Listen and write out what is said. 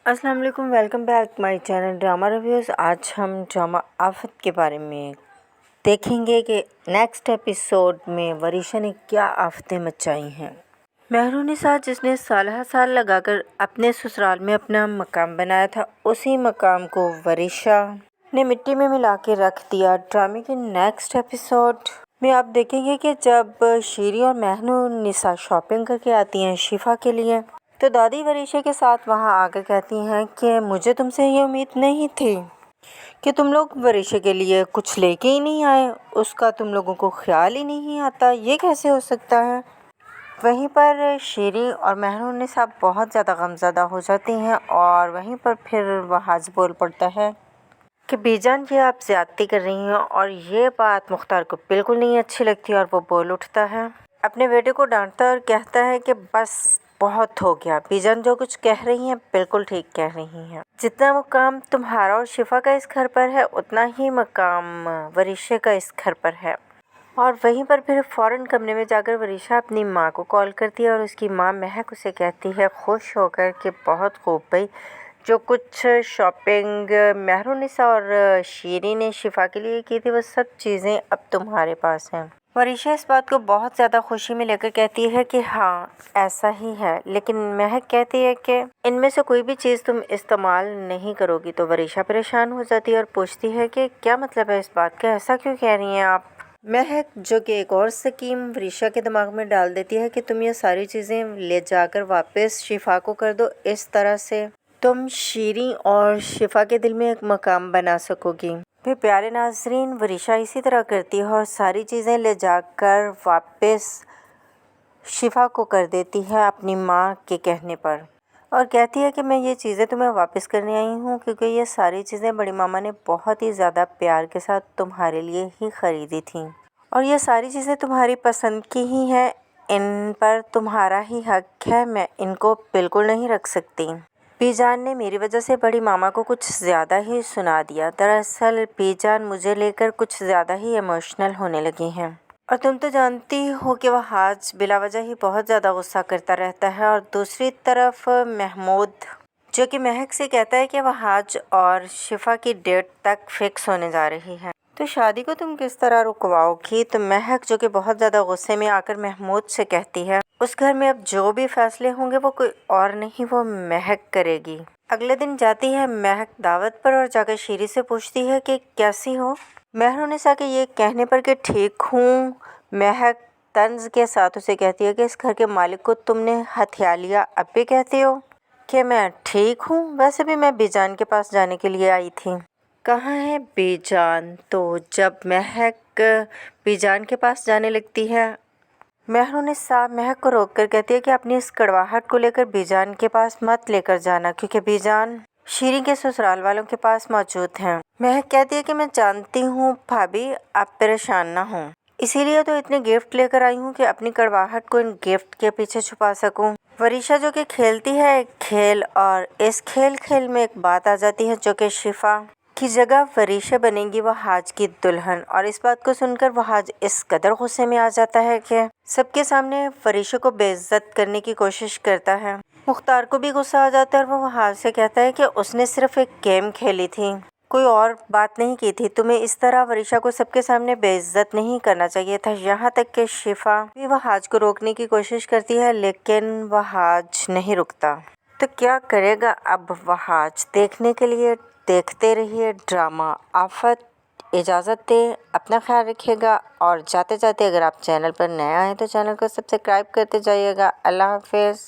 अस्सलाम वालेकुम, welcome back my channel drama reviews. आज हम ड्रामा आफत के बारे में देखेंगे कि नेक्स्ट एपिसोड में वरीशा ने क्या आफतें मचाई हैं। मेहरुनिसा जिसने साल लगाकर अपने ससुराल में अपना मकाम बनाया था, उसी मकाम को वरीशा ने मिट्टी में मिला के रख दिया। ड्रामे के नेक्स्ट एपिसोड में आप देखेंगे कि जब शीरी और मेहरुनिसा शॉपिंग करके आती हैं शिफा के लिए, तो दादी वरीशा के साथ वहां आकर कहती हैं कि मुझे तुमसे ये उम्मीद नहीं थी कि तुम लोग वरीशा के लिए कुछ लेके ही नहीं आए, उसका तुम लोगों को ख्याल ही नहीं आता, ये कैसे हो सकता है। वहीं पर शीरी और मेहरुनिसा बहुत ज़्यादा गमज़दा हो जाती हैं और वहीं पर फिर वहाज बोल पड़ता है कि बीजान ये आप ज़्यादती कर रही हैं, और ये बात मुख्तार को बिल्कुल नहीं अच्छी लगती और वो बोल उठता है, अपने बेटे को डांटता और कहता है कि बस बहुत हो गया, बीजान जो कुछ कह रही हैं बिल्कुल ठीक कह रही हैं। जितना मकाम तुम्हारा और शिफा का इस घर पर है, उतना ही मकाम वरीशा का इस घर पर है। और वहीं पर फिर फ़ौरन कमरे में जाकर वरीशा अपनी माँ को कॉल करती है और उसकी माँ महक उसे कहती है खुश होकर कि बहुत खूब भाई, जो कुछ शॉपिंग मेहरुनिसा और शीरी ने शिफा के लिए की थी, वो सब चीज़ें अब तुम्हारे पास हैं। वरीशा इस बात को बहुत ज़्यादा खुशी में लेकर कहती है कि हाँ ऐसा ही है, लेकिन महक कहती है कि इनमें से कोई भी चीज़ तुम इस्तेमाल नहीं करोगी। तो वरीशा परेशान हो जाती है और पूछती है कि क्या मतलब है इस बात का, ऐसा क्यों कह रही हैं आप। महक जो कि एक और स्कीम वरीशा के दिमाग में डाल देती है कि तुम ये सारी चीज़ें ले जाकर वापस शिफा को कर दो, इस तरह से तुम शीरी और शिफा के दिल में एक मकाम बना सकोगी। फिर प्यारे नाज़रीन, वरीशा इसी तरह करती है और सारी चीज़ें ले जाकर वापस शिफा को कर देती है अपनी माँ के कहने पर, और कहती है कि मैं ये चीज़ें तुम्हें वापस करने आई हूँ क्योंकि ये सारी चीज़ें बड़ी मामा ने बहुत ही ज़्यादा प्यार के साथ तुम्हारे लिए ही ख़रीदी थी, और ये सारी चीज़ें तुम्हारी पसंद की ही हैं, इन पर तुम्हारा ही हक है, मैं इनको बिल्कुल नहीं रख सकती। बीजान ने मेरी वजह से बड़ी मामा को कुछ ज़्यादा ही सुना दिया। दरअसल बीजान मुझे लेकर कुछ ज़्यादा ही इमोशनल होने लगी हैं, और तुम तो जानती हो कि वह आज बिला वजह ही बहुत ज़्यादा गुस्सा करता रहता है। और दूसरी तरफ महमूद जो कि महक से कहता है कि वह आज और शिफा की डेट तक फिक्स होने जा रही है, तो शादी को तुम किस तरह रुकवाओगी। तो महक जो कि बहुत ज़्यादा गुस्से में आकर महमूद से कहती है उस घर में अब जो भी फैसले होंगे वो कोई और नहीं, वो महक करेगी। अगले दिन जाती है महक दावत पर और जाकर शीरी से पूछती है कि कैसी हो। मेहरुनिसा के ये कहने पर कि ठीक हूँ, महक तंज के साथ उसे कहती है कि इस घर के मालिक को तुमने हथिया लिया, अब भी कहती हो कि मैं ठीक हूँ, वैसे भी मैं बीजान के पास जाने के लिए आई थी। कहाँ है बीजान। तो जब महक बीजान के पास जाने लगती है, मेहरुनिसा महक को रोककर कहती है कि अपनी इस कड़वाहट को लेकर बीजान के पास मत लेकर जाना, क्योंकि बीजान शीरी के ससुराल वालों के पास मौजूद हैं। महक कहती है कि मैं जानती हूँ भाभी, आप परेशान ना हों, इसीलिए तो इतने गिफ्ट लेकर आई हूँ कि अपनी कड़वाहट को इन गिफ्ट के पीछे छुपा सकूं। वरीशा जो कि खेलती है एक खेल, और इस खेल में एक बात आ जाती है जो कि शिफा की जगह वरीशा बनेगी वहाज की दुल्हन, और इस बात को सुनकर वहाज इस कदर गुस्से में आ जाता है कि सबके सामने वरीशा को बेइज्जत करने की कोशिश करता है। मुख्तार को भी गुस्सा आ जाता है और वो वहाज से कहता है कि उसने सिर्फ एक गेम खेली थी, कोई और बात नहीं की थी, तुम्हें इस तरह वरीशा को सबके सामने बेइज्जत नहीं करना चाहिए था। यहाँ तक कि शिफा भी वहाज को रोकने की कोशिश करती है, लेकिन वहाज नहीं रुकता। तो क्या करेगा अब वहाज, देखने के लिए देखते रहिए ड्रामा आफत। इजाज़त दें, अपना ख्याल रखिएगा, और जाते जाते अगर आप चैनल पर नए आए तो चैनल को सब्सक्राइब करते जाइएगा। अल्लाह हाफिज़।